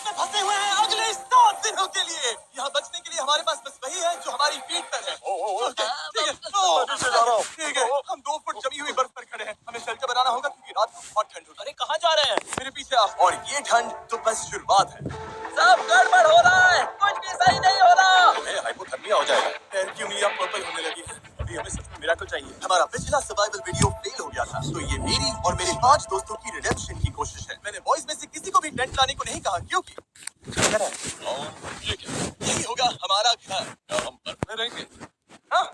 में फंसे हुए हैं अगले 7 दिनों के लिए। यहाँ बचने के लिए हमारे पास बस वही है जो हमारी पीठ पर है। ठीक है, हम 2 फुट जमी हुई बर्फ पर खड़े हैं। हमें शेल्टर बनाना होगा क्योंकि रात को बहुत ठंड होगी। अरे कहाँ जा रहे हैं? मेरे पीछे आओ। और ये ठंड तो बस शुरुआत है। सब गड़बड़ हो रहा है, कुछ भी सही नहीं हो रहा। हमें हाइपोथर्मिया हो जाएगा। पैर की उंगलियां पर्पल होने लगी हैं। अभी हमें सच में मिरेकल चाहिए। हमारा पिछला सर्वाइवल वीडियो फेल हो गया था, तो ये मेरी और मेरे 5 दोस्तों की रिडेम्पशन की कोशिश है। मैंने बॉयज में से किसी को भी टेंट लाने को नहीं कहा क्योंकि ये क्या? यही होगा हमारा घर। क्या हम बर्फ में रहेंगे? हाँ,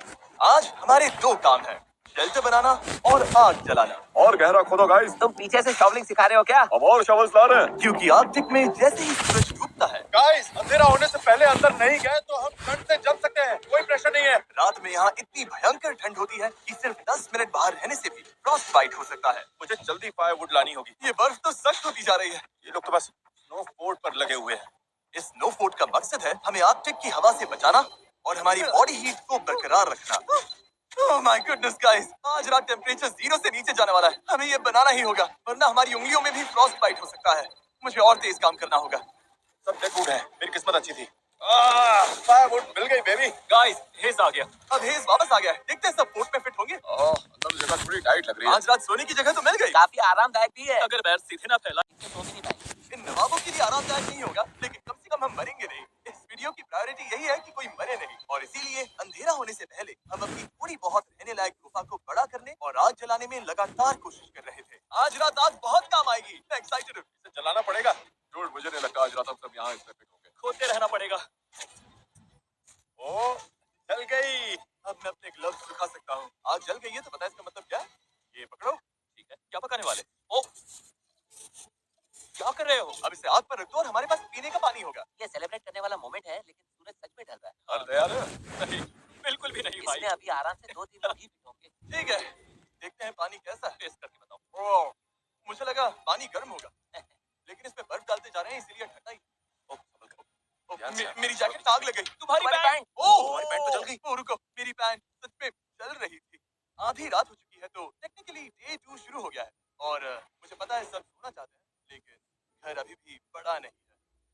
आज हमारे 2 काम हैं, शेल्टर बनाना और आग जलाना। और गहरा खोदो गाइस। तुम पीछे से शॉवलिंग सिखा रहे हो क्या? हम और शवल्स ला रहे हैं। क्योंकि आर्कटिक में जैसे ही सूरज डूबता है, गाइस, अंधेरा होने से पहले अंदर नहीं गए तो हम ठंड से जम सकते हैं। कोई प्रेशर नहीं है। रात में यहाँ इतनी भयंकर ठंड होती है कि सिर्फ 10 मिनट बाहर रहने से भी फ्रॉस्ट बाइट हो सकता है। मुझे जल्दी फायरवुड लानी होगी। ये बर्फ तो सख्त होती जा रही है। ये लोग तो बस स्नो फोर्ट पर लगे हुए हैं। इस स्नो फोर्ट का मकसद है हमें आर्कटिक की हवा से बचाना और हमारी बॉडी हीट को बरकरार रखना। ओह माय गुडनेस गाइस, आज रात टेम्परेचर 0 से नीचे जाने वाला है। हमें ये बनाना ही होगा, वरना हमारी उंगलियों में भी फ्रॉस्ट बाइट हो सकता है। मुझे और तेज काम करना होगा। सब डेडवुड है। मेरी किस्मत अच्छी थी। फायरवुड मिल गई बेबी। गाइस, हेज आ गया। अब हेज वापस आ गया है। देखते हैं सब फोर्ट में फिट होंगे। अंदर तो जगह थोड़ी टाइट लग रही है। आज रात सोने की जगह तो मिल गई। काफी आरामदायक भी है। अगर पैर सीधे ना फैला। सो भी नहीं पाएंगे। इन नवाबों के लिए आरामदायक नहीं होगा, लेकिन कम से कम हम मरेंगे नहीं। इस वीडियो की प्रायोरिटी यही है कि कोई मरे नहीं, और इसीलिए अंधेरा होने से पहले हम अपनी थोड़ी बहुत रहने लायक गुफा को बड़ा करने और आग जलाने में लगातार कोशिश कर रहे थे। आज रात आग बहुत काम आएगी। मैं एक्साइटेड हूँ। इसे जलाना पड़ेगा। जोड़ मुझे नहीं लगता आज रात हम सब यहाँ इसमें फिट होंगे। खोदते रहना पड़ेगा। ओ, जल गई। अब मैं अपने ग्लव्स सुखा सकता हूँ। आग जल गई है तो पता है इसका मतलब क्या है? ये पकड़ो। ठीक है, क्या पकाने वाले? ओ, क्या कर रहे हो? अब इसे आग पर रख दो और हमारे पास पीने का पानी होगा। ये सेलिब्रेट करने वाला मोमेंट है, लेकिन सूरज सच में ढल रहा है। अर्ध यार। नहीं, बिल्कुल भी नहीं भाई। इसमें अभी आराम से 2-3 लोग ही फिट होंगे। ठीक है, देखते हैं पानी कैसा है। टेस्ट करके बताओ। ओह, मुझे लगा पानी गर्म होगा, लेकिन इसमें बर्फ डालते जा रहे हैं इसीलिए ठंडा ही। ओह, संभल कर। ओह, मेरी जैकेट आग लग गई। तुम्हारी पैंट। ओह, तुम्हारी पैंट तो जल गई। ओह, रुको, मेरी पैंट सच में जल रही थी। आधी रात हो चुकी है, तो टेक्निकली डे 2 शुरू हो गया है, और मुझे पता है सब सोना चाहते हैं, लेकिन घर अभी भी बड़ा नहीं है।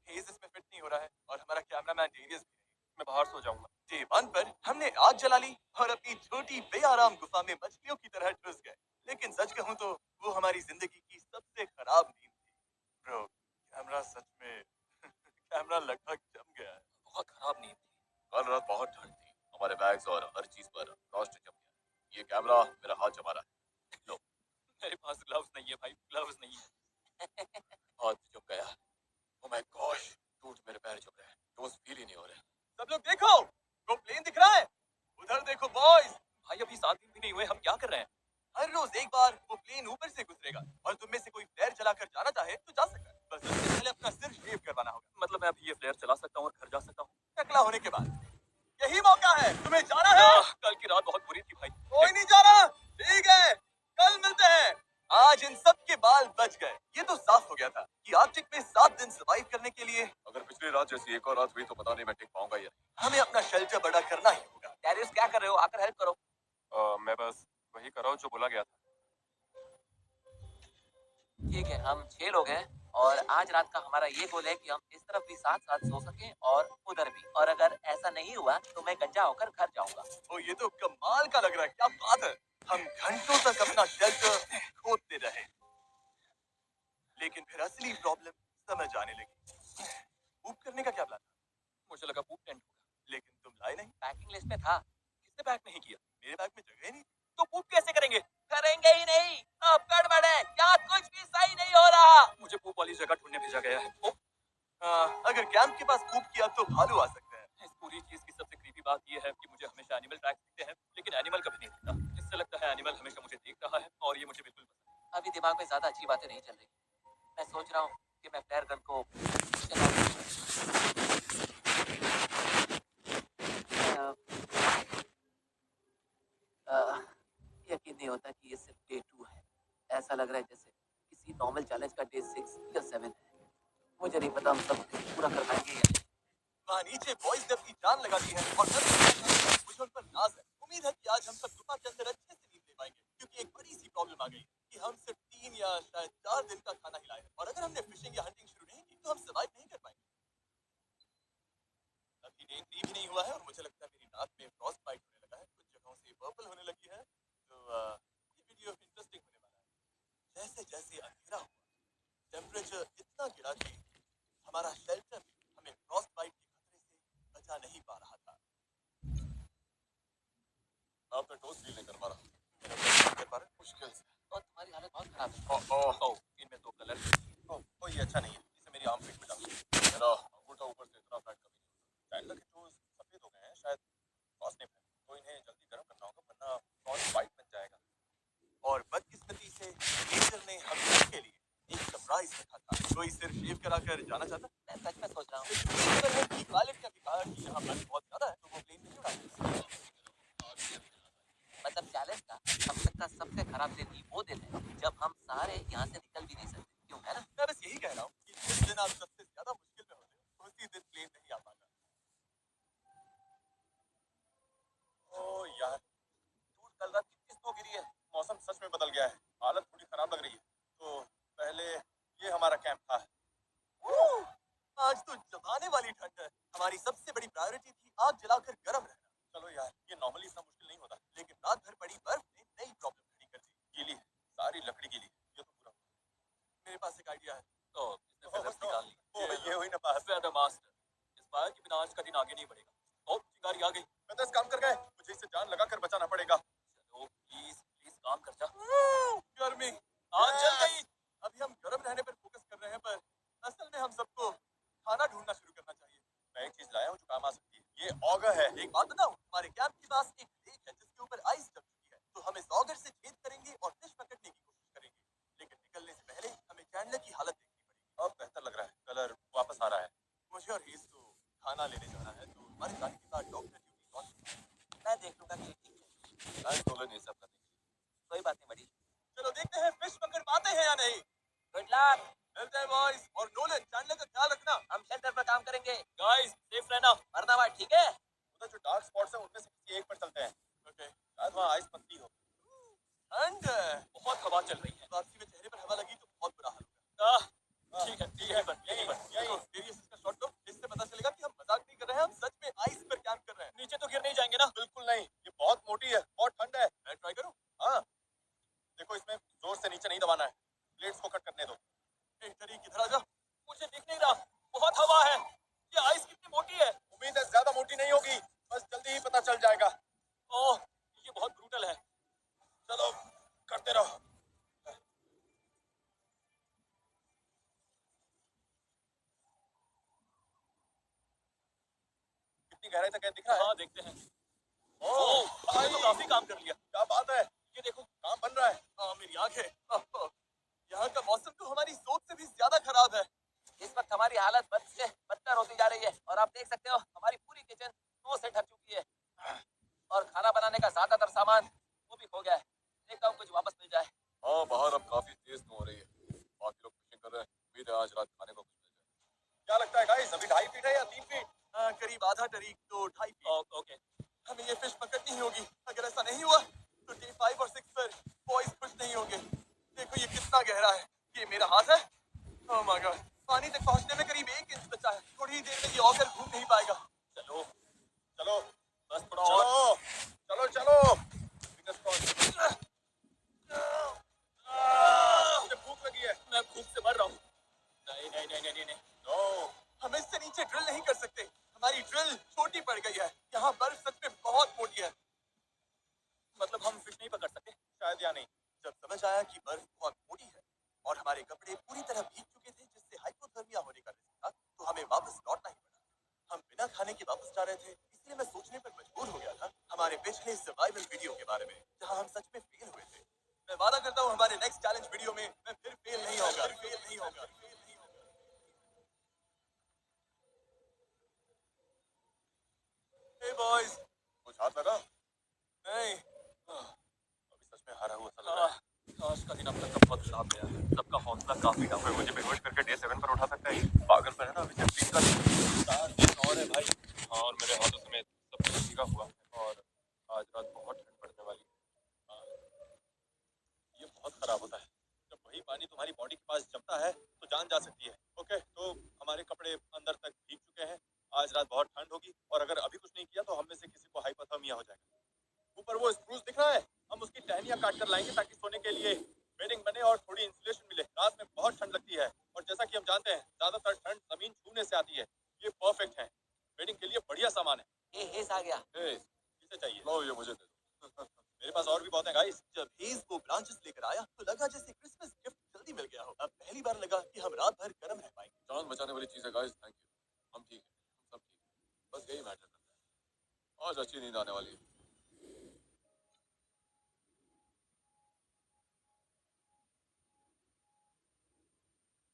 हेज इसमें फिट नहीं हो रहा है, और हमारा कैमरामैन डेरियस भी नहीं। मैं बाहर सो जाऊंगा। डे 1 पर हमने आग जला ली और अपनी छोटी बेआराम गुफा में मछलियों की तरह घुस गए। लेकिन सच कहूं तो वो हमारी जिंदगी की सबसे खराब नींद थी। ब्रो, कैमरा सच में कैमरा लगभग जम गया है। बहुत खराब नींद थी। कल रात बहुत ठंड थी। हमारे बैग्स और हर चीज पर फ्रॉस्ट जम गया। ये कैमरा मेरा हाथ जमा रहा है। लो, मेरे पास ग्लव्स नहीं है भाई, ग्लव्स नहीं है। हाथ जम गया। ओह माय गॉश, टूट मेरे पैर जम रहे हैं। टोस फील ही नहीं हो रहे। सब लोग देखो, वो प्लेन दिख रहा है। उधर देखो बॉयज। भाई अभी 7 दिन भी नहीं हुए, हम क्या कर रहे हैं? हर रोज एक बार वो प्लेन ऊपर से गुजरेगा, और तुम में से कोई फ्लेयर चलाकर जाना चाहे तो जा सकता है। बस उससे पहले अपना सिर शेव करवाना होगा। मतलब मैं अभी ये फ्लेयर चला सकता हूँ और घर जा सकता हूँ टकला होने के बाद। यही मौका है, तुम्हें जाना है। कल की रात बहुत बुरी थी भाई। कोई नहीं जा रहा। ठीक है, कल मिलते हैं। आज इन सब के बाल बच गए। ये तो साफ हो गया था कि आर्कटिक में 7 दिन सर्वाइव करने के लिए अगर पिछली रात जैसी एक और रात हुई तो पता नहीं मैं टिक पाऊंगा या हमें अपना शेल्टर बड़ा करना ही होगा। डैरियस क्या कर रहे हो? आकर हेल्प करो। मैं बस वही कर रहा हूँ जो बोला गया था। ठीक है, हम 6 लोग हैं, और आज रात का हमारा ये गोल है कि हम इस तरफ भी साथ साथ सो सकें और उधर भी। और अगर ऐसा नहीं हुआ तो मैं गंजा होकर घर जाऊंगा। ओ, ये तो कमाल का लग रहा है। क्या बात है। हम घंटों तक अपना शेल्टर खोदते रहे, लेकिन फिर असली प्रॉब्लम समझ आने लगी। पूप करने का क्या प्लान था? मुझे लगा पूप टेंट होगा, लेकिन तुम लाए नहीं। पैकिंग लिस्ट में था। किसने पैक नहीं किया? मेरे बैग में जगह ही नहीं। तो पूप कैसे करेंगे? करेंगे ही नहीं। अब गड़बड़ है, यहाँ कुछ भी सही नहीं हो रहा। मुझे पूप वाली जगह ढूंढने भेजा गया है। ओ, अगर कैंप के पास पूप किया तो भालू आ सकते हैं। इस पूरी चीज की सबसे क्रीपी बात यह है कि मुझे हमेशा एनिमल ट्रैक्स दिखते हैं, लेकिन एनिमल कभी नहीं दिखता। इससे लगता है एनिमल हमेशा मुझे देख रहा है, और ये मुझे बिल्कुल पसंद नहीं। अभी दिमाग में ज्यादा अच्छी बातें नहीं चल रही। मैं सोच रहा हूँ कि मैं फ्लेयर गन को चलाऊं। यकीन नहीं होता कि ये सिर्फ डे 2 है। ऐसा लग रहा है जैसे किसी नॉर्मल चैलेंज का डे 6 या 7 है। मुझे नहीं पता हम सब पूरा कर पाएंगे या नहीं। वहाँ नीचे बॉयज ने अपनी जान लगा दी है, और मुझे उन पर नाज है। उम्मीद है कि आज हम सब गुफा के अंदर अच्छे से नींद ले पाएंगे, क्योंकि एक बड़ी सी प्रॉब्लम आ गई कि हम सिर्फ 3 या शायद 4 दिन का खाना खिलाए, और अगर हमने फिशिंग या हंटिंग शुरू नहीं की तो हम सर्वाइव नहीं कर पाएंगे। हमारा शेल्टर हमें फ्रॉस्ट बाइट के खतरे से बचा नहीं पा रहा था। मैं अपने टोस्ट फील नहीं कर पा रहा। मेरा ब्लड नहीं कर पा रहा। मुश्किल से। और तुम्हारी हालत बहुत खराब है। ओह, इनमें तो कलर। ओह, ये अच्छा नहीं है। इसे मेरी आर्म पिट में डालो। मेरा अंगूठा ऊपर से इतना फैट कभी नहीं होता। चैंडलर के टोस्ट सफेद हो गए हैं, शायद फ्रॉस्ट ने फैला, तो इन्हें जल्दी गर्म करना होगा वरना फ्रॉस्ट बाइट बन जाएगा। और बदकिस्मती से नेचर ने हम सबके लिए एक सरप्राइज रखा था। कोई सिर्फ शेव कराकर जाना चाहता। मैं सच में सोच रहा हूँ। शुक्र है कि पायलट ने भी कहा कि यहाँ बर्फ बहुत ज्यादा है, तो वो प्लेन नहीं उड़ा सकता। मतलब चैलेंज का अब तक का सबसे खराब दिन ही वो दिन है जब हम सारे यहाँ से निकल भी नहीं सकते, क्यों है ना? मैं बस यही कह रहा हूँ कि जिस दिन आप सबसे ज्यादा मुश्किल में होते उसी दिन प्लेन नहीं आ पाता। ओह यार, धूल कल रात कितनी स्नो गिरी है। मौसम सच में बदल गया है, हालत थोड़ी खराब लग रही है। तो पहले ये हमारा कैंप था। आज तो जमाने वाली ठंड है। हमारी सबसे बड़ी प्रायोरिटी थी आग जलाकर गर्म रहना। चलो यार, ये नॉर्मली इतना मुश्किल नहीं होता। लेकिन रात भर पड़ी बर्फ ने नई प्रॉब्लम खड़ी कर दी। गीली है, सारी लकड़ी गीली है। ये तो पूरा। मेरे पास एक आइडिया है। तो इसने feathers no. निकाल ली। ये हुई ना बात। फेदर मास्टर, इस फायर के बिना आज का दिन आगे नहीं बढ़ेगा। ओह, चिंगारी आ गई। feathers काम कर गए। मुझे इसे जान लगाकर बचाना पड़ेगा। चलो प्लीज प्लीज काम कर जा। गर्मी आग जल गई। अभी हम गर्म रहने पर फोकस कर रहे हैं, पर असल में हम सबको खाना ढूंढना शुरू करना चाहिए। मैं एक चीज लाया हूँ जो काम आ सकती है। ये ऑगर है। एक बात बताऊं, हमारे कैंप के पास एक लेक है जिसके ऊपर आइस जम चुकी है। तो हम इस ऑगर से छेद करेंगे और फिश पकड़ने की कोशिश करेंगे। लेकिन निकलने से पहले हमें चैंडलर की हालत देखनी पड़ेगी। अब बेहतर लग रहा है, कलर वापस आ रहा है। मुझे और हेज को खाना लेने जाना है, तो हमारे जाने के बाद डॉक्टर ड्यूटी कौन? मैं देख लूंगा कि ठीक है। मैं सोलन ये सब करने के लिए। कोई बात नहीं बड़ी। चलो देखते हैं फिश पकड़ पाते हैं या नहीं। Good luck. मिलते हैं बॉयज। और नोलन, चैंडलर का ख्याल रखना। हम शेल्टर पर काम करेंगे। गाइस, सेफ रहना। मरना बात ठीक है? उधर जो डार्क स्पॉट्स हैं उनमें से किसी एक पर चलते हैं। ओके। शायद वहाँ आइस पत्ती हो। एंड बहुत हवा चल रही है। वापसी में चेहरे पर हवा लगी तो बहुत बुरा हाल होगा। ठीक है, यहीं पर। देखो, डेरियस इसका शॉट लो। इससे पता चलेगा कि हम मजाक नहीं कर रहे हैं, हम सच में आइस पर कैंप कर रहे हैं। नीचे तो गिर नहीं जाएंगे ना? बिल्कुल नहीं, ये बहुत मोटी है, बहुत ठंड है। मैं ट्राई करूं? हाँ, देखो इसमें जोर से नीचे नहीं दबाना है। प्लेट्स को कट करने दो। एक तरीके इधर आ जा। मुझे दिख नहीं रहा, बहुत हवा है। ये आइस कितनी मोटी है? उम्मीद है ज्यादा मोटी नहीं होगी, बस जल्दी ही पता चल जाएगा। ओह, ये बहुत ब्रूटल है। चलो करते रहो। कितनी गहराई तक है दिख रहा है? हाँ, देखते हैं। ओह भाई, तो काफी काम कर लिया। क्या बात है, ये देखो काम बन रहा है। मेरी आंखें। यहाँ का मौसम तो हमारी सोच से भी ज्यादा खराब है। इस वक्त हमारी हालत बद से बदतर होती जा रही है और आप देख सकते हो हमारी पूरी किचन स्नो से ढक चुकी है और खाना बनाने का ज्यादातर सामान वो भी खो गया है। देखता हूँ कुछ वापस मिल जाए। हाँ, बाहर अब काफी तेज स्नो हो रही है। बाकी लोग फिशिंग कर रहे हैं। उम्मीद है आज रात खाने को कुछ मिल जाए। क्या लगता है गाइस, अभी 2.5 फीट है या 3 फीट? करीब आधा टरीक तो 2.5 फीट। ओके। हमें ये फिश पकड़नी ही होगी। अगर ऐसा नहीं हुआ तो डे 5 और 6 पर बॉयज खुश नहीं होंगे। देखो ये कितना गहरा है। ये मेरा हाथ है। ओह माय गॉड, पानी तक पहुंचने में करीब 1 इंच बचा है। थोड़ी ही देर में ये ऑकर घूम नहीं पाएगा। चलो चलो, बस थोड़ा और। चलो चलो। Fingers crossed। मुझे भूख लगी है। मैं भूख से मर रहा हूँ। नहीं। नो। हम इससे नीचे ड्रिल नहीं कर सकते। हमारी ड्रिल छोटी पड़ गई है। यहाँ बर्फ सच में बहुत मोटी है। मतलब हम फिश नहीं पकड़ सकते? शायद या नहीं। जब समझ आया कि बर्फ बहुत मोटी है और हमारे कपड़े पूरी तरह भीग चुके थे जिससे हाइपोथर्मिया होने का रिस्क था, तो हमें वापस लौटना ही पड़ा। हम बिना खाने के वापस जा रहे थे, इसलिए मैं सोचने पर मजबूर हो गया था हमारे पिछले सर्वाइवल वीडियो के बारे में, जहां हम सच में फेल हुए थे। मैं वादा करता हूँ हमारे नेक्स्ट चैलेंज वीडियो में मैं फिर फेल नहीं होगा। हे बॉयज। कुछ हाथ लगा? नहीं। अभी सच में हारा हुआ सा लग रहा है। आज का दिन अब तक का बहुत खराब गया है। सबका हौसला काफी डाउन है। मुझे बेहोश करके डे 7 पर उठा सकता है। पागल पर है ना, अभी सिर्फ 3 का 4 दिन और है भाई। हाँ, और मेरे हाथों समेत सब कुछ भीगा हुआ है और आज रात बहुत ठंड पड़ने वाली है। ये बहुत खराब होता है जब वही पानी तुम्हारी बॉडी के पास जमता है तो जान जा सकती है। ओके, तो हमारे कपड़े अंदर तक भीग चुके हैं। आज रात बहुत ठंड होगी और अगर अभी कुछ नहीं किया तो हम में से किसी को हाइपोथर्मिया हो जाएगा। ऊपर वो स्प्रूस दिख रहा है, हम उसकी टहनियां काट कर लाएंगे ताकि सोने के लिए बेडिंग बने और थोड़ी इंसुलेशन मिले। रात में बहुत ठंड लगती है और जैसा कि हम जानते हैं ज्यादातर ज्यादातर ठंड जमीन छूने से आती है। ये परफेक्ट है, वेडिंग के लिए बढ़िया सामान है। ये हेस आ गया। किसे चाहिए? लो ये मुझे दे दो। मेरे पास और भी बहुत है गाइस। जब हेज वो ब्रांचेस लेकर आया तो लगा जैसे क्रिसमस गिफ्ट जल्दी मिल गया हो। अब पहली बार लगा कि हम रात भर गर्म रह पाएंगे। जान बचाने वाली चीज है गाइस, थैंक यू। हम ठीक है, हम सब ठीक है, बस यही मैटर करता है। आज अच्छी नींद आने वाली है।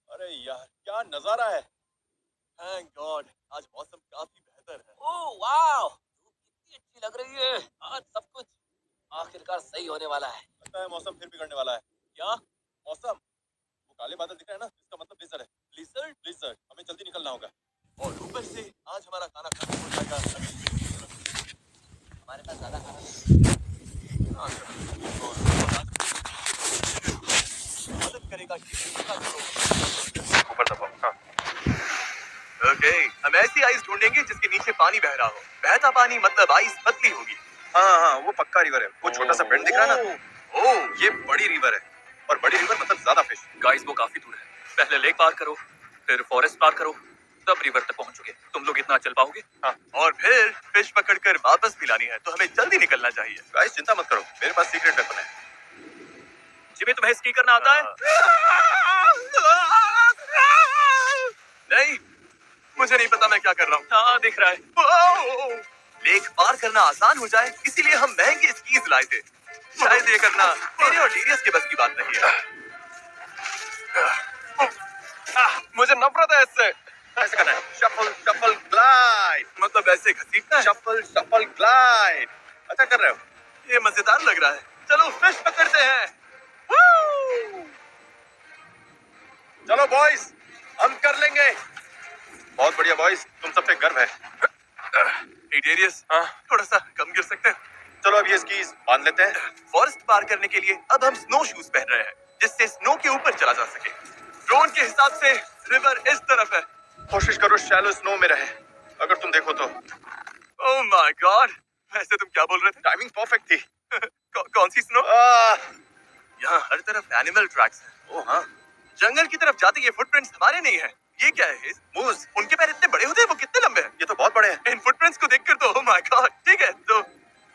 अरे यार क्या नजारा है। थैंक गॉड आज मौसम काफी बेहतर है। ओह वाओ, धूप कितनी अच्छी लग रही है। आज सब कुछ आखिरकार सही होने वाला है। लगता है मौसम फिर बिगड़ने वाला है। क्या मौसम? वो काले बादल दिख रहे हैं ना, इसका मतलब ब्लिज़र्ड है। ब्लिज़र्ड ब्लिज़र्ड, हमें जल्दी निकलना होगा। और ऊपर से आज हमारा खाना खत्म हो जाएगा अगली वीडियो की तरफ। हमारे पास ज्यादा खाना नहीं मदद करेगा कि इसका करो। ऊपर दबाओ। हाँ। ओके हम ऐसी आइस ढूंढेंगे जिसके नीचे पानी बह रहा हो। बहता पानी मतलब आइस पतली होगी। हाँ हाँ, वो पक्का रिवर है। वो छोटा सा बेंड दिख रहा है ना, ओह ये बड़ी रिवर है। और बड़ी रिवर मतलब ज्यादा फिश। गाइस वो काफी दूर है। पहले लेक पार करो, फिर फॉरेस्ट पार करो, तब रिवर तक पहुंचोगे। तुम लोग इतना चल पाओगे? और फिर फिश पकड़कर वापस भी लानी है तो हमें जल्दी निकलना चाहिए। गाइस चिंता मत करो, मेरे पास सीक्रेट वेपन है। जिमी तुम्हें स्की करना आता है? नहीं मुझे नहीं पता मैं क्या कर रहा हूँ। हाँ दिख रहा है। ओह! लेक पार करना आसान हो जाए इसीलिए हम महंगे स्कीज लाए थे। शायद ये करना मेरे और डेरियस के बस की बात नहीं है। मुझे नफरत है इससे। ऐसे करना है, शफल शफल ग्लाइड। मतलब ऐसे घसीटना है। Shuffle shuffle glide. अच्छा कर रहे हो। ये मजेदार लग रहा है। चलो फिश पकड़ते हैं। Woo! चलो बॉयज, हम कर लेंगे। बहुत बढ़िया बॉयज, तुम सब पे गर्व है। Hey, डेरियस, थोड़ा सा कम गिर सकते हैं? चलो अब ये स्कीज बांध लेते हैं। फॉरेस्ट पार करने के लिए अब हम स्नो शूज पहन रहे हैं जिससे स्नो के ऊपर चला जा सके। ड्रोन के हिसाब से रिवर इस तरफ है। कोशिश करो शैलो स्नो में रहे। अगर तुम देखो तो। ओह माय गॉड, वैसे तुम क्या बोल रहे थे? टाइमिंग परफेक्ट थी। कौन सी स्नो? आह, यहाँ हर तरफ एनिमल ट्रैक्स हैं। ओ हाँ, जंगल की तरफ जाते ये फुटप्रिंट्स हमारे नहीं है। ये क्या है? मूज। उनके पैर इतने बड़े होते हैं, वो कितने लंबे हैं? ये तो बहुत बड़े हैं। इन फुटप्रिंट्स को देखकर तो ओह माय गॉड। ठीक है तो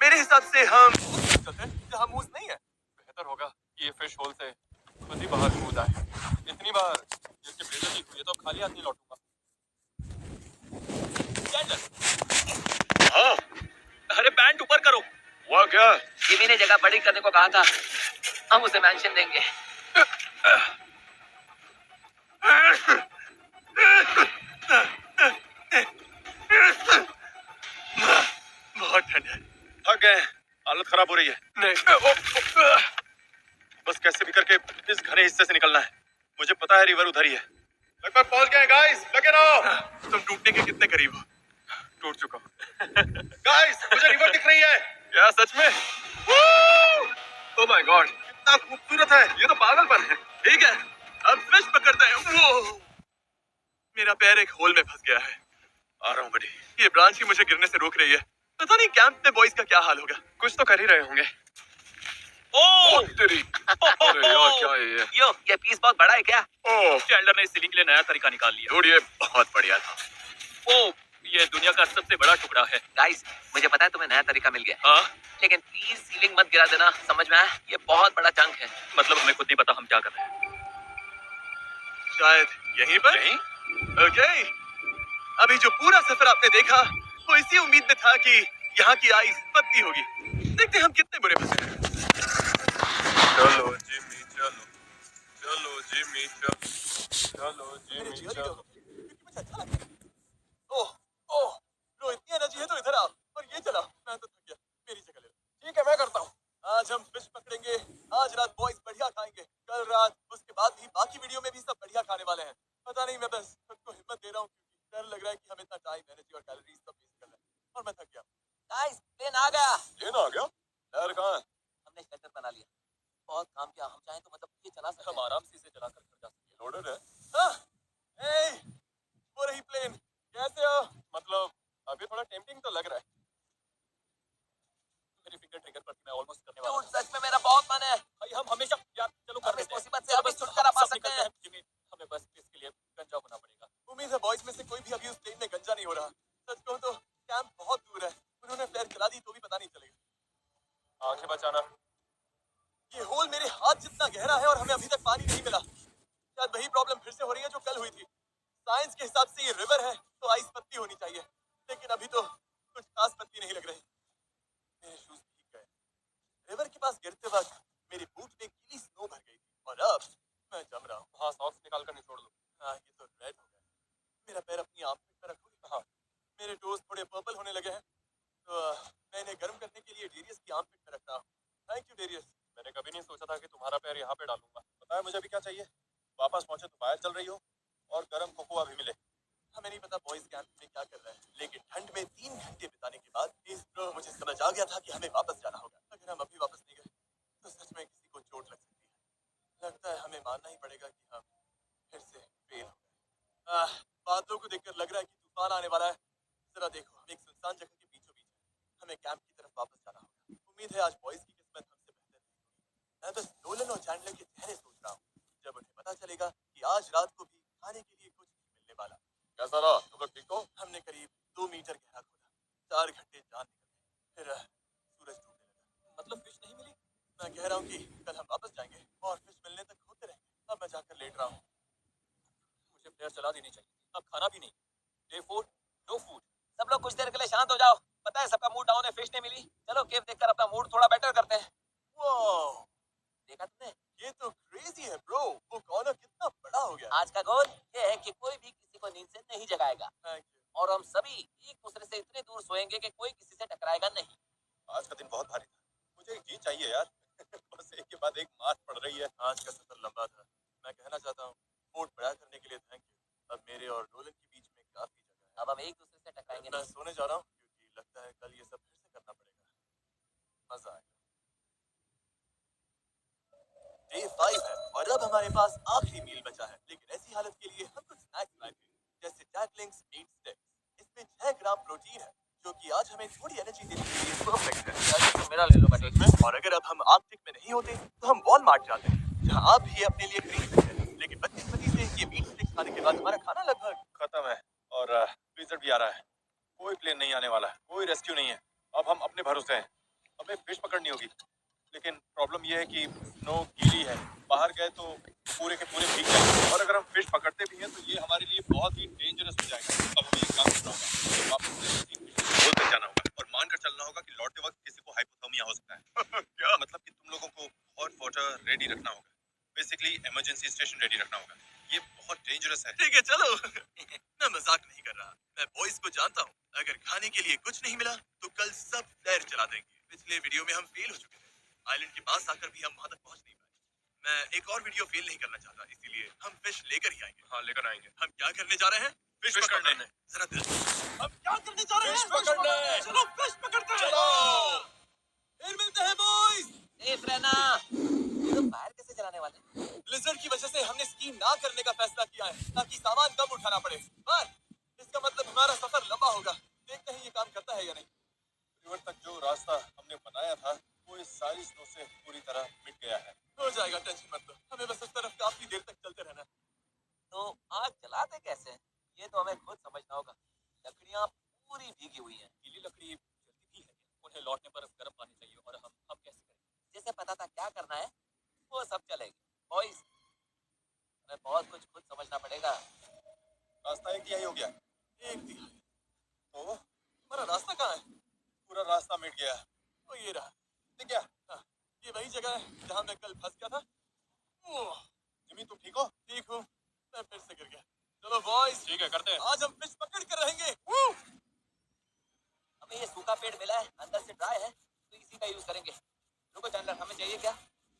मेरे हिसाब से हम चलते हैं जहाँ मूस नहीं है। बेहतर होगा कि ये फिश होल से खुद ही बाहर कूद आए। इतनी बार जिसके बेइज्जती हुई है तो अब खाली हाथ नहीं लौटूंगा। हाँ, अरे बैंड ऊपर करो। हुआ क्या? जिमी ने जगह बड़ी करने को कहा था, हम उसे मेंशन देंगे। बहुत ठंड है। थक गए, हालत खराब हो रही है। नहीं बस कैसे भी करके इस घने हिस्से से निकलना है। मुझे पता है रिवर उधर ही है। लगभग पहुंच गए गाइस, लगे रहो। तुम टूटने के कितने करीब हो? टूट चुका हूं। गाइस मुझे रिवर दिख रही है। क्या सच में? ओह माय गॉड, कितना खूबसूरत है। ये तो पागलपन है। ठीक है अब फिश पकड़ते हैं। वो मेरा पैर एक होल में फंस गया है। आ रहा हूँ बड़ी। ये ब्रांच ही मुझे गिरने से रोक रही है। पता नहीं कैंप में बॉयज का क्या हाल होगा। कुछ तो कर ही रहे होंगे। ओह तेरी। अरे यार क्या है ये? यो, ये पीस बहुत बड़ा है क्या? ओह चैंडलर ने सीलिंग के लिए नया तरीका निकाल लिया। डूड, ये बहुत बढ़िया था। ओह ये दुनिया का सबसे बड़ा टुकड़ा है। गाइस, मुझे पता है तुम्हें नया तरीका मिल गया, हाँ लेकिन प्लीज सीलिंग मत गिरा देना, समझ में आया? ये बहुत बड़ा चंक है। मतलब हमें खुद नहीं पता हम क्या कर रहे हैं। शायद यहीं पर। नहीं? ओके अभी जो पूरा सफर आपने देखा वो इसी उम्मीद में था कि यहाँ की आइस पतली होगी। देखते हैं हम कितने बुरे फंसे हैं। चलो जिमी चलो, चलो जिमी चलो, चलो मेरे जिमी जिगर ही चलो। दो, क्योंकि मुझे अच्छा लगता है। ओह ओह लो इतनी एनर्जी है तो इधर आओ और ये चलाओ। मैं तो थक गया, मेरी जगह ले लो। ठीक है मैं करता हूँ। आज हम फिश पकड़ेंगे। आज रात बॉयज बढ़िया खाएंगे। कल रात उसके बाद भी बाकी वीडियो में भी सब बढ़िया खाने वाले हैं। पता नहीं मैं बस खुद को हिम्मत दे रहा हूँ क्योंकि डर लग रहा है कि हम इतना टाइम एनर्जी और कैलोरीज सब वेस्ट कर रहे हैं और मैं थक गया। गाइस, प्लेन आ गया। ये ना आ गया? यार कहाँ है? हमने शेल्टर बना लिया। बहुत काम किया, हम चाहें तो मतलब ये चला सकते हम हैं। आराम से इसे चलाकर घर जा सकते लोडेड है? हाँ, ए, वो रही प्लेन। कैसे हो? मतलब अभी थोड़ा टेम्पटिंग तो लग रहा है। मेरी फिंगर ट्रिगर पर थी, मैं ऑलमोस्ट करने वाला Dude, सच में मेरा बहुत मन है। भाई हम हमेशा यार चलो कर हम इस लेते हैं। मुसीबत से चलो अभी बस छुटकारा हम पा सब सकते निकलते हैं। जिमी, हमें बस इसके लिए गंजा होना पड़ेगा। उम्मीद है बॉयज में से कोई भी अभी उस प्लेन में गंजा नहीं हो रहा। सच कहूं तो कैंप बहुत दूर है, उन्होंने फ्लेयर चला दी तो भी पता नहीं चलेगा। आंखें बचाना। ये होल मेरे हाथ जितना गहरा है और हमें अभी तक पानी नहीं मिला। शायद वही प्रॉब्लम फिर से हो रही है जो कल हुई थी। साइंस के हिसाब से ये रिवर है तो आइस पत्ती होनी चाहिए, लेकिन अभी तो कुछ खास पत्ती नहीं लग रही। मेरे शूज भीग गए। रिवर के पास गिरते वक्त मेरे बूट में गीली स्नो भर गई थी और अब मैं जम रहा हूँ। हाँ, सॉक्स निकाल कर निचोड़ लो। हाँ, ये तो रेड हो गया। मेरा पैर अपनी आंखों में रखूंगी। हाँ। मेरे टोज थोड़े पर्पल होने लगे हैं, तो मैं इन्हें गर्म करने के लिए डेरियस की आर्मपिट में रख रहा हूँ। Thank you Darius. मैंने कभी नहीं सोचा था कि तुम्हारा पैर यहाँ पे डालूंगा। पता है मुझे भी क्या चाहिए? वापस पहुंचे तो फायर चल रही हो और गर्म कोकोआ भी मिले। हमें नहीं पता बॉयज कैंप में क्या कर रहे हैं, लेकिन ठंड में 3 घंटे बिताने के बाद मुझे समझ आ गया था कि हमें वापस जाना होगा। अगर हम अभी वापस नहीं गए तो सच में किसी को चोट लग सकती है। लगता है हमें मानना ही पड़ेगा कि हम फिर से फेल हो गए। बादलों को देखकर लग रहा है कि तूफान आने वाला है। जरा देखो, हम एक सुनसान जगह के बीचों बीच हैं। हमें कैंप की तरफ वापस जाना होगा। उम्मीद है आज बॉयज की किस्मत हमसे बेहतर नहीं। मैं बस नोलन और चैंडलर के चेहरे सोच रहा हूँ जब उन्हें पता चलेगा कि आज रात को भी खाने के लिए कुछ नहीं मिलने वाला। कैसा रहा? तुम लोग ठीक हो? हमने करीब 2 मीटर गहरा खोदा, 4 घंटे जान निकल गए, फिर सूरज डूबने लगा। मतलब फिश नहीं मिली? मैं कह रहा हूँ कि कल हम वापस जाएंगे और फिश मिलने तक खोदते रहेंगे। अब मैं जाकर लेट रहा हूँ। मुझे फ्लेयर चला देनी चाहिए। अब खाना भी नहीं। Day 4 no food. सब लोग कुछ देर के लिए शांत हो जाओ। पता है सबका मूड डाउन है, फिश नहीं मिली। चलो केव देखकर अपना मूड थोड़ा बेटर करते हैं। वाह, देखा तुमने? ये तो क्रेजी है ब्रो। वो कॉर्नर कितना बड़ा हो गया। आज का गोल ये है कि कोई भी किसी को नींद से नहीं जगाएगा थैंक यू। और हम सभी एक दूसरे से इतने दूर सोएंगे कि कोई किसी से टकराएगा नहीं। आज का दिन बहुत भारी था। मुझे एक जीत चाहिए यार। बस एक के बाद एक मार पड़ रही है। आज का सफर लंबा था। मैं कहना चाहता हूँ बोट बड़ा करने के लिए थैंक यू। अब मेरे और नोलन के बीच में काफी जगह है। अब हम एक दूसरे से टकराएंगे मैं नहीं। सोने जा रहा हूँ क्योंकि लगता है कल ये सब फिर से करना पड़ेगा। मजा आएगा। डे 5 है और अब हमारे पास आखिरी मील बचा है, लेकिन ऐसी हालत के लिए हम कुछ स्नैक्स लाए थे, जैसे टैकलिंग्स मीट स्टिक्स। इसमें 6 ग्राम प्रोटीन है जो कि आज हमें थोड़ी एनर्जी देने के लिए परफेक्ट है। यार, तो मेरा ले लो बटे। और अगर अब हम आर्कटिक में नहीं होते तो हम वॉलमार्ट जाते हैं, जहां आप भी अपने लिए खरीद सकते हैं। लेकिन बदकिस्मती से ये मीट स्टिक्स खाने के बाद हमारा खाना लगभग खत्म है और ब्लीजर्ड भी आ रहा है। कोई प्लेन नहीं आने वाला, कोई रेस्क्यू नहीं है। अब हम अपने भरोसे हैं। हमें फिश पकड़नी होगी, लेकिन प्रॉब्लम यह है कि स्नो गीली है। बाहर गए तो पूरे के पूरे भीग जाएंगे और अगर हम फिश पकड़ते भी हैं तो ये हमारे लिए बहुत ही डेंजरस हो जाएगा। अब हमें एक काम करना होगा, हमें वापस से होल तक जाना होगा और मानकर चलना होगा कि लौटते वक्त किसी को हाइपोथर्मिया हो सकता है। क्या मतलब कि तुम लोगों को हॉट वाटर रेडी रखना होगा, बेसिकली इमरजेंसी स्टेशन रेडी रखना होगा। ये बहुत डेंजरस है। ठीक है चलो। मैं मजाक नहीं कर रहा, मैं बॉयज को जानता हूँ। अगर खाने के लिए कुछ नहीं मिला तो कल सब फ्लेयर चला देंगे। पिछले वीडियो में हम फेल हो चुके थे। आइलैंड के पास आकर भी हम वहां तक पहुंच नहीं पाए। मैं एक और वीडियो फेल नहीं करना चाहता, इसीलिए हम फिश लेकर ही आएंगे। हाँ, लेकर आएंगे। हम क्या करने जा रहे हैं? फिश पकड़ने। जरा दिल, हम क्या करने जा रहे हैं? फिश पकड़ने। चलो फिश पकड़ते हैं। चलो। फिर मिलते हैं बॉयज। सेफ रहना। ये लोग फायर कैसे चलाने वाले हैं? ब्लिजर्ड की वजह से हमने स्की ना करने का फैसला किया है ताकि सामान कम उठाना पड़े। पर इसका मतलब हमारा सफर लंबा होगा। देखते हैं ये काम करता है या नहीं। रिवर तक जो रास्ता हमने बनाया था वो इस सारी स्नो से पूरी तरह मिट गया है। हो जाएगा, टेंशन मत लो। हमें बस उस तरफ काफी देर तक चलते रहना। तो आग जलाते कैसे हैं? ये तो हमें खुद समझना होगा। लकड़ियाँ पूरी भीगी हुई हैं। गीली लकड़ी जलती भी है। उन्हें लौटने पर गर्म पानी चाहिए और हम कैसे करें? जिसे पता था क्या करना है वो सब चलेगा। बॉयज, हमें बहुत कुछ खुद समझना पड़ेगा। रास्ता एक तिहाई हो गया। एक तिहाई? तो हमारा रास्ता कहाँ है? पूरा रास्ता मिट गया। वो ये रहा। ठीक है। हाँ, ये वही जगह है जहाँ मैं कल फंस गया था। ओह, जिमी तुम ठीक हो? ठीक हूँ। मैं फिर से गिर गया। चलो बॉयज, ठीक है, करते हैं। आज हम फिश पकड़ कर रहेंगे। हमें ये सूखा पेड़ मिला है, अंदर से ड्राई है, तो इसी का यूज करेंगे। रुको चैंडलर, हमें चाहिए क्या?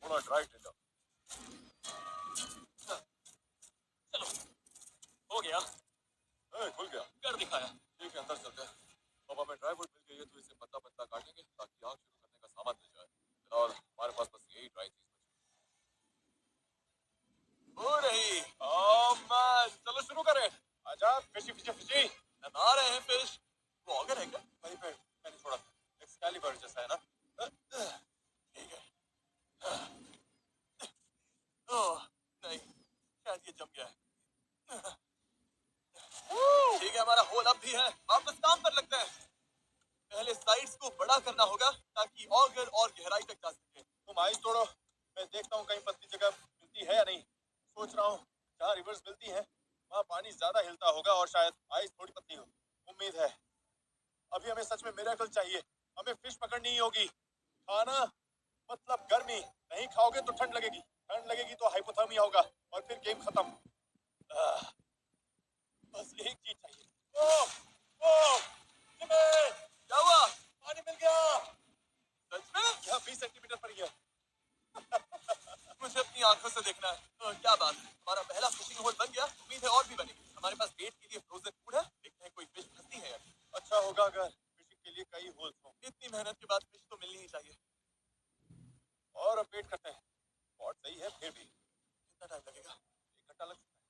थोड़ा ड्राई टिंडर। चलो हो गया। खुल गया। कर दिखाया। ठीक है, अंदर चलते हैं। अब हमें ड्राई वुड मिल गई है तो इसे पतला पतला काटेंगे ताकि आग शुरू करने का सामान मिल जाए। फिलहाल हमारे पास बस यही ड्राई चीज हो रही। चलो शुरू करें। आजा, फिशी फिशी फिशी। हम आ रहे हैं फिश। वो ऑगर है क्या? वहीं पे मैंने छोड़ा था। एक्सकैलिबर जैसा है ना? ठीक है। ओह नहीं, शायद ये जम गया है। हमारा होल अब भी है, वापस काम पर लगते हैं। पहले साइड्स को बड़ा करना होगा ताकि ऑगर और गहराई तक जा सके। तुम आइस तोड़ो, मैं देखता हूँ कहीं पतली जगह मिलती है या नहीं। सोच रहा हूँ जहाँ रिवर्स मिलती है वहाँ पानी ज्यादा हिलता होगा और शायद आइस थोड़ी पतली हो। उम्मीद है। अभी हमें सच में मिरेकल चाहिए। हमें फिश पकड़नी ही होगी। खाना मतलब गर्मी। नहीं खाओगे तो ठंड लगेगी, ठंड लगेगी तो हाइपोथर्मिया होगा और फिर गेम खत्म। आह, बस एक चीज चाहिए। ओह, ओह, जिमी, क्या हुआ? पानी मिल गया। सच में? यहाँ 20 सेंटीमीटर पर ही है। मुझे अपनी आंखों से देखना है। क्या बात है, हमारा पहला फिशिंग होल बन गया। उम्मीद है और भी बनेगी। हमारे पास बेट के लिए फ्रोजन फूड है। देखते हैं कोई फिश फंसती है या नहीं। अच्छा होगा अगर फिशिंग के लिए कई होल्स हों। इतनी मेहनत के बाद फिश तो मिलनी ही चाहिए। और अब वेट करते हैं। बहुत सही है, फिर भी कितना टाइम लगेगा? 1 घंटा लग सकता है।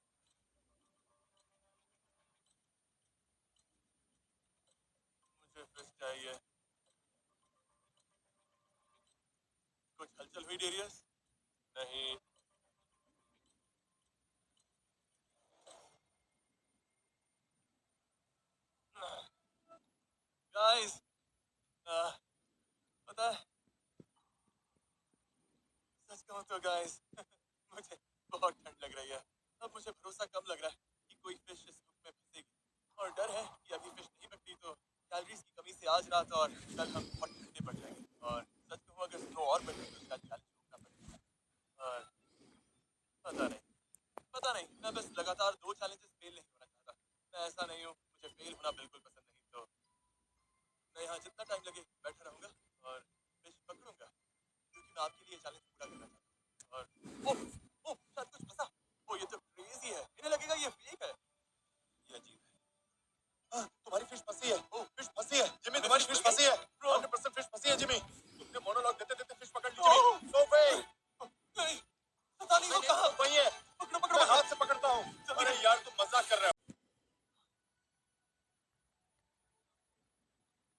मुझे फिश चाहिए। कुछ हलचल हुई डेरियस? नहीं। गाइस, पता है, सच कहूं तो गाइस मुझे बहुत ठंड लग रही है। अब मुझे भरोसा कम लग रहा है कि कोई फिश इस हुक में फंसेगी। और डर है कि अभी फिश नहीं पकड़ी तो कैलोरीज की कमी से आज रात और कल हम बहुत ठंडे पड़ जाएंगे। और सच कहूं अगर स्नो और बढ़ी तो शायद चैलेंज रोकना पड़ेगा। और पता नहीं, मैं बस लगातार 2 चैलेंजेस फेल नहीं होना चाहता। मैं ऐसा नहीं हूँ, मुझे फेल होना बिल्कुल पसंद नहीं। तो मैं यहाँ जितना टाइम लगे बैठा रहूंगा और फिश पकड़ूंगा क्योंकि मैं आपके लिए चैलेंज पूरा करना चाहता हूँ। और ओह ओह शायद कुछ फंसा। ओह ये तो क्रेजी है, इन्हें लगेगा ये फेक है। ये अजीब है। तुम्हारी फिश फंसी है। ओह फिश फंसी है जिमी, हमें तुम्हारी फिश फिश मिल फंसी है। गई? Bro। 100% फिश फंसी है जिमी। तुमने मोनोलॉग देते देते फिश पकड़ ली ओह, जिमी। नो वे। नहीं, पता नहीं वो कहाँ। वही है। पकड़ो पकड़ो मैं पकड़ो। हाथ से पकड़ता हूँ। जल्दी अरे करो। यार तुम मजाक कर रहे हो।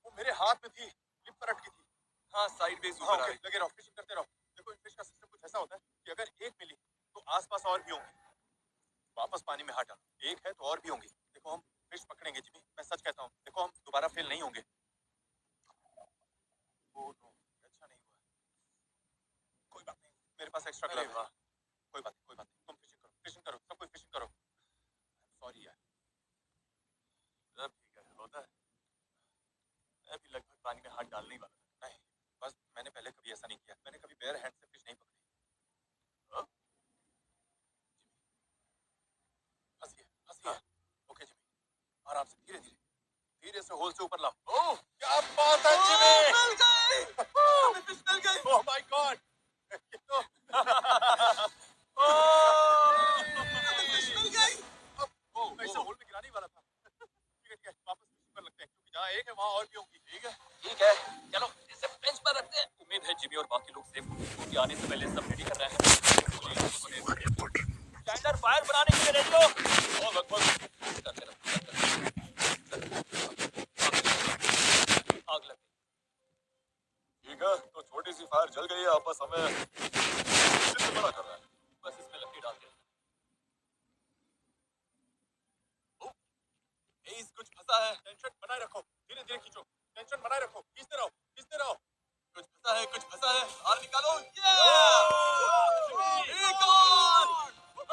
वो मेरे हाथ में थी, लिप पर अटकी थी। हाँ साइडवेज हाँ ऊपर आ ओके, रही। लगे रहो, फिशिंग करते रहो। देखो इन फिश का सिस्टम कुछ ऐसा होता है कि अगर एक मिली तो आसपास और भी होंगी। वापस पानी में हाथ डालो। एक है तो और भी होंगी। देखो हम फिश पकड़ेंगे जिमी, मैं सच कहता हूँ। देखो हम दोबारा फेल नहीं होंगे। ओह नो, अच्छा नहीं हुआ। कोई बात नहीं, मेरे पास एक्स्ट्रा अरे ग्लव है। वाह। कोई बात नहीं, कोई बात नहीं। तुम फिशिंग करो, सब कोई फिशिंग करो। सॉरी यार। सब ठीक है, होता है। मैं भी लगभग पानी में हाथ डालने ही वाला था। नहीं, बस मैंने पहले कभी ऐसा नहीं किया। मैंने कभी बेयर हैंड से फिश नहीं पकड़ी। हाँ? फंसी है, फंसी है। ओके जिमी, आराम से, धीरे धीरे, धीरे से होल से ऊपर लाओ। ओह क्या बात है ओह, जिमी! मिल गई। हमें फिश मिल गई। Oh my God! ये तो हमें फिश मिल गई। मैं इसे होल में गिराने ही वाला था। ठीक है, वापस फिशिंग पर लगते हैं क्योंकि जहाँ एक है वहाँ और भी होंगी। ठीक है, चलो इसे बेंच पर रखते हैं। उम्मीद है जिमी और बाकी लोग सेफ होंगे क्योंकि आने से पहले सब रेडी कर रहे हैं। स्टैंडर्ड फायर बनाने के लिए रेडी हो। और लगभग करते रहो। आग लग गई। ठीक है, तो छोटी सी फायर जल गई है। अब बस हमें इसे बड़ा करना है। बस इसमें लकड़ी डाल के एस कुछ फंसा है। टेंशन बनाए रखो, धीरे धीरे खींचो। टेंशन बनाए रखो, खींचते रहो, खींचते रहो। कुछ फंसा है, कुछ फंसा है। बाहर निकालो। एक और।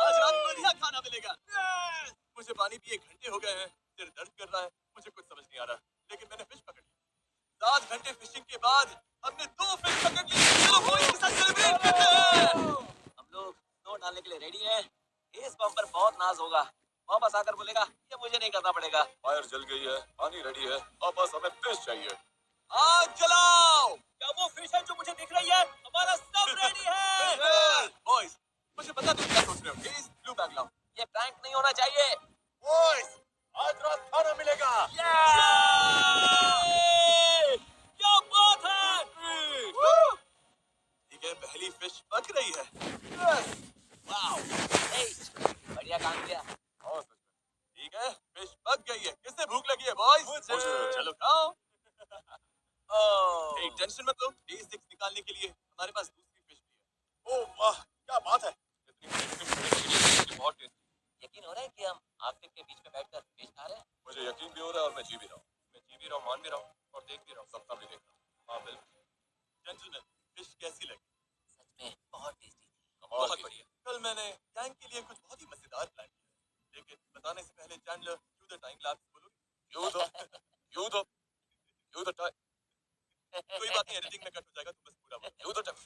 आज रात बढ़िया खाना मिलेगा। मुझे पानी पिए घंटे हो गए हैं। सिर दर्द कर रहा है। मुझे कुछ समझ नहीं आ रहा, लेकिन मैंने फिश पकड़ ली। 7 घंटे फिशिंग के बाद हमने 2 फिश पकड़ ली। चलो बॉयज के साथ सेलिब्रेट करते हैं। हम लोग स्नो डालने के लिए रेडी हैं। इस पंप पर बहुत नाज होगा। वापस आकर बोलेगा ये मुझे नहीं करना पड़ेगा। फायर जल गई है, पानी रेडी है। अब बस हमें फिश चाहिए। आग जलाओ। क्या वो फिश है जो मुझे दिख रही है? हमारा सब रेडी है। बॉयज, मुझे पता तुम क्या सोच रहे हो। एस ब्लू बैग लाओ। ये प्रैंक नहीं होना चाहिए। बॉयज, आज रात खाना मिलेगा। क्या बात है? ठीक है, पहली फिश पक रही है। वाओ, बढ़िया काम किया। हाँ, सच में। ठीक है, फिश पक गई है। किससे भूख लगी है बॉयज? मुझे। चलो खाओ। ओह, एक टेंशन मत लो, डे 6 निकालने के लिए हमारे पास दूसरी फिश भी है। ओह वाह, क्या बात है। इतनी बड़ी फिश मिलने के लिए बहुत टेस्टी। यकीन हो रहा है कि हम आर्कटिक के बीच में बैठकर फिश खा रहे हैं। मुझे यकीन और मैं जी भी रहा हूँ, मान भी रहा हूँ और देख भी रहा हूँ, सपना भी देख रहा हूँ। हाँ बिल्कुल। जेंटलमैन, फिश कैसी लगी? सच में बहुत टेस्टी थी। कमाल बहुत की। बढ़िया। कल मैंने गैंग के लिए कुछ बहुत ही मजेदार प्लान किया, लेकिन बताने से पहले चैंडलर क्यों द टाइम लैप्स बोलोगे? You the time. कोई बात नहीं, एडिटिंग में कट हो जाएगा, तुम बस पूरा बोलो। You the time.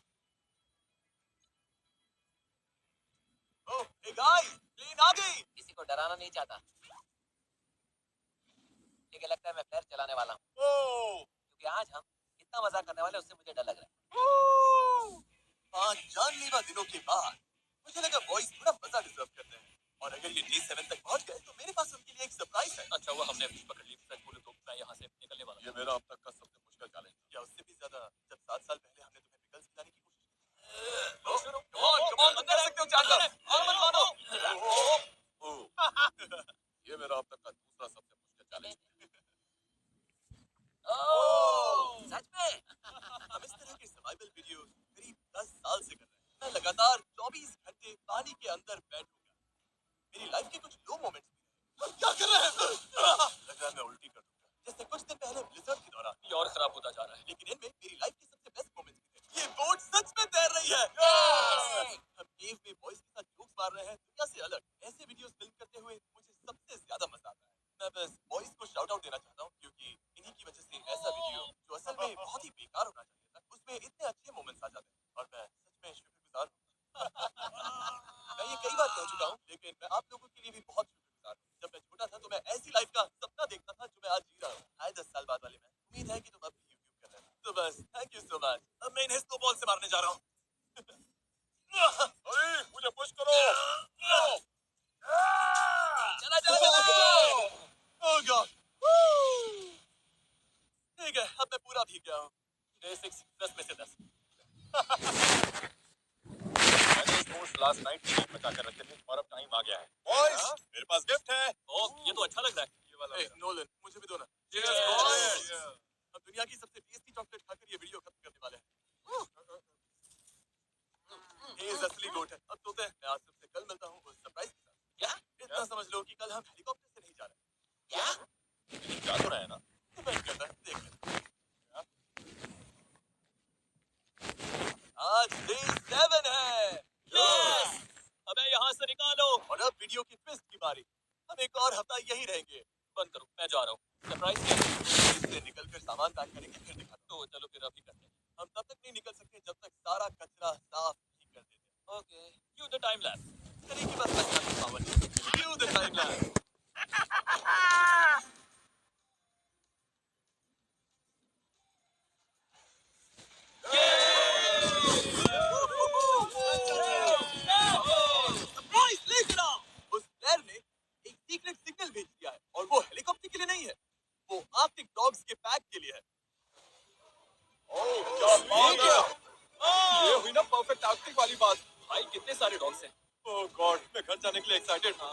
Oh, hey guys, plane आ गई। किसी को डराना नहीं चाहता, लेकिन लगता है मैं फ्लेयर चलाने वाला हूँ, ओह, क्योंकि आज हम इतना मजा करने वाले हैं, उससे मुझे डर लग रहा है। 5 जानलेवा दिनों के बाद मुझे लगा बॉयज थोड़ा मजा डिजर्व करते हैं, और अगर ये डे 7 तक पहुंच गए तो मेरे पास उनके लिए एक सरप्राइज है। अच्छा हुआ हमने फिश पकड़ ली। सच बोले तो मैं यहाँ से निकलने वाला ये मेरा अब तक का सबसे मुश्किल चैलेंज था। या उससे भी ज्यादा, जब 7 साल पहले हमने तुम्हें पिकल्स खिलाने की कोशिश की। था। शुरू। कम ऑन, तुम कर सकते हो चैंडलर। और मत मानो। ओह, ये मेरा अब तक का दूसरा सबसे मुश्किल चैलेंज था। ओह, सच में? हम इस तरह के सर्वाइवल वीडियो करीब 10 साल से कर रहे हैं। मैं लगातार 24 घंटे पानी के अंदर बैठूंगा। मेरी लाइफ के कुछ लो मोमेंट्स भी रहे। क्या कर रहे हैं? लग रहा है मैं उल्टी कर दूंगा, जैसे कुछ दिन पहले ब्लिजर्ड के दौरान। ये और खराब होता जा रहा है। लेकिन इनमें मेरी लाइफ के सबसे बेस्ट मोमेंट्स भी थे। ये बोट सच में तैर रही है। हम केव में बॉयज के साथ जोक्स मार रहे हैं, दुनिया से अलग। ऐसे वीडियोस फिल्म करते हुए मुझे सबसे ज्यादा मजा आता है। मैं बस बॉयज को शाउट आउट देना चाहता हूँ, क्योंकि इन्हीं की वजह से ऐसा वीडियो जो असल में बहुत ही बेकार होना चाहिए था, उसमें इतने अच्छे मोमेंट्स आ जाते हैं, और मैं सच में शुक्रगुजार हूँ। मैं ये कई बार कह चुका हूँ, लेकिन मैं आप लोगों के लिए भी बहुत शुक्रगुजार हूँ। जब मैं छोटा था तो मैं ऐसी लाइफ का सपना देखता था जो मैं आज जी रहा हूँ। आए 10 साल बाद वाले मैं। उम्मीद है कि तुम अब भी यूट्यूब कर रहे हो। तो बस थैंक यू सो मच। अब मैं इन्हें स्नोबॉल से मारने जा रहा हूँ। अरे मुझे पुश करो। चला चला। ओह गॉड। ठीक है, अब मैं पूरा भीग गया हूँ। डे 6 10 में से 10। मैंने स्पोर्ट्स लास्ट नाइट टीम बचा कर रखे थे और अब टाइम आ गया है। बॉयज, मेरे पास गिफ्ट है। ओह, ये तो अच्छा लग रहा है। ये वाला ए, मेरा। नोलन, मुझे भी दो ना। Cheers, boys। Cheers। हम दुनिया की सबसे टेस्टी चॉकलेट खाकर ये वीडियो खत्म करने वाले हैं। ये असली गोट है। अब सोते हैं, मैं आज तुमसे कल मिलता हूँ उस सरप्राइज के साथ। क्या? इतना समझ लो कि कल हम हेलीकॉप्टर से नहीं जा रहे। क्या? जा तो रहा है ना? डिपेंड करता है, देख लेते हैं। आज डे 7 है। यस! हमें यहाँ से निकालो। और अब वीडियो की ट्विस्ट की बारी। हम एक और हफ्ता यही रहेंगे। बंद करो, मैं जा रहा हूँ। सरप्राइज क्या है? इससे निकलकर सामान पैक करेंगे, फिर दिखा दो। तो चलो फिर अभी करते हैं। हम तब तक नहीं निकल सकते जब तक सारा कचरा साफ नहीं कर देते। Okay, Q the time lapse. चलिए कि बस बचना की पावर है। Cue the timeline। सरप्राइज लेकर आओ। उस प्लेयर ने एक सीक्रेट सिग्नल भेज दिया है, और वो हेलीकॉप्टर के लिए नहीं है, वो आर्कटिक डॉग्स के पैक के लिए है। क्या बात है? ये हुई ना परफेक्ट आर्कटिक वाली बात। भाई कितने सारे डॉग्स हैं। ओह गॉड, मैं घर जाने के लिए एक्साइटेड हूँ।